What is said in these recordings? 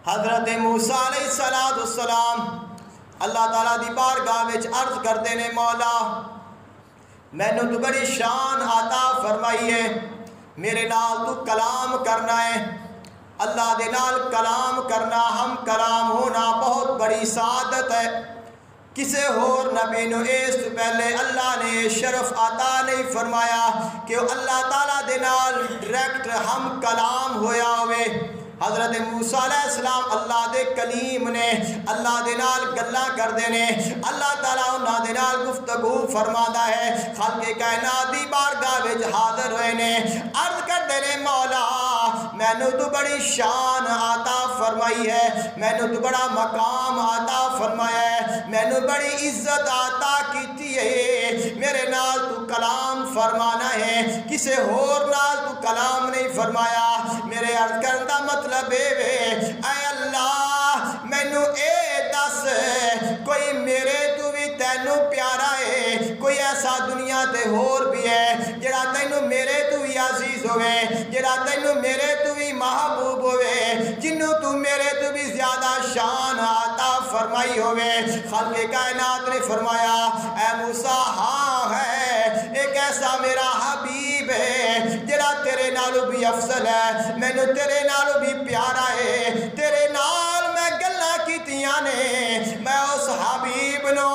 حضرت موسی علیہ السلام اللہ تعالیٰ دی بارگاہ وچ عرض کرتے نے مولا مینوں تو بڑی شان عطا فرمائی ہے، میرے نال تو کلام کرنا ہے۔ اللہ دے نال کلام کرنا، ہم کلام ہونا بہت بڑی سعادت ہے۔ کسے اور نبی نو اس تو پہلے اللہ نے شرف عطا نہیں فرمایا کہ اللہ تعالیٰ دے نال ڈائریکٹ ہم کلام ہویا ہوئے۔ حضرت موسی علیہ السلام اللہ دے کلیم نے، اللہ دے نال گلاں کردے نے، اللہ تعالیٰ انہاں دے نال گفتگو فرماتا ہے۔ خالق کائنات دی بارگاہ وچ حاضر ہوئے نے، عرض کردے نے مولا مینوں تو بڑی شان عطا فرمائی ہے، مینوں تو بڑا مقام عطا فرمایا ہے، مینوں بڑی عزت عطا کیتی ہے، میرے نال تو کلام فرمانا ہے، کسے اور نال تو کلام نہیں فرمایا۔ میرے عرض کرن دا مطلب اے اللہ مینوں اے دس کوئی میرے تو بھی تینوں پیارا ہے، کوئی ایسا دنیا تے ہور بھی ہے جڑا تینوں میرے تو بھی عزیز ہوئے، جڑا تینوں میرے تو بھی محبوب ہوئے، جنوں تو میرے تو بھی زیادہ شان عطا فرمائی ہوئے۔ خالق کائنات نے فرمایا اے موسیٰ ہاں ہے، ایک ایسا میرا حبیب ہے جڑا تیرے نالوں بھی افضل ہے، مینوں تیرے نالوں بھی پیارا ہے، تیرے نال میں گلاں کیتیاں نے، میں اس حبیب نو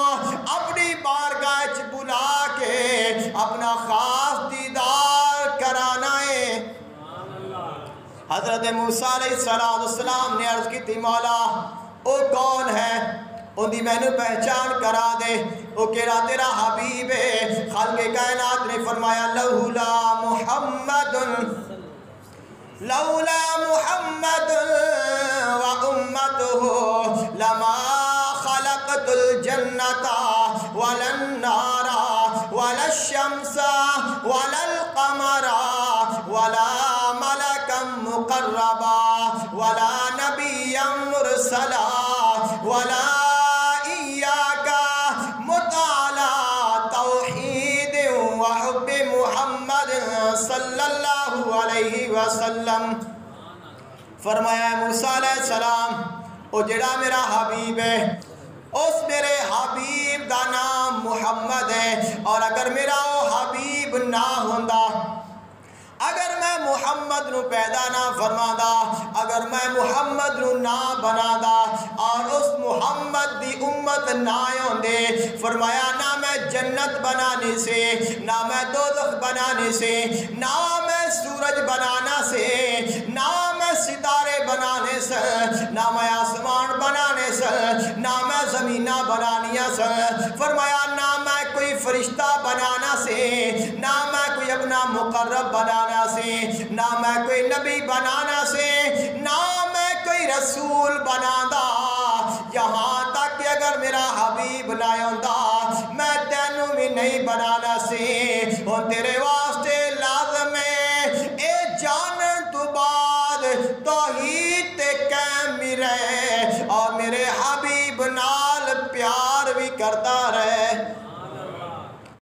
اپنی بارگاہ وچ بلا کے اپنا خاص دیدار کرانا ہے۔ حضرت موسیٰ علیہ السلام نے عرض کی تھی مولا او کون ہے، ان دی مینوں پہچان کرا دے، او کیڑا تیرا حبیب ہے۔ خالق کائنات نے فرمایا لولا محمد و امتہ لما خلقت الجنت ولا النار ولا الشمس ولا القمر ولا ملكا مقربا ولا نبيا مرسلا ولا إياك متعالى توحيد وحب محمد صلی اللہ علیہ وسلم۔ فرمایا موسیٰ علیہ السلام او جڑا میرا حبیب ہے اس میرے حبیب دا نام محمد ہے، اور اگر میرا وہ حبیب نہ ہوندا، اگر میں محمد نو پیدا نہ فرمادا، اگر میں محمد نو نہ بنادا اور اس محمد دی امت نہ ہوندے، فرمایا نہ میں جنت بنانے سے، نہ میں دوزخ بنانے سے، نہ میں سورج بنانا سے، نہ میں ستارے بنانے سے، نہ میں آسمان بنانے سے، نہ میں زمینہ بنانیاں سے، فرمایا نہ میں کوئی فرشتہ بنانا سے، نہ میں کوئی اپنا مقرب بنانا سے، نہ میں کوئی نبی بنانا سے، نہ میں کوئی رسول بنانا، یہاں تک کہ اگر میرا حبیب نہ ہوندا میں تینوں بھی نہیں بنانا سے۔ اور تیرے واسطے لازم ہے اے جانن تو بعد توحید تے قائم رہے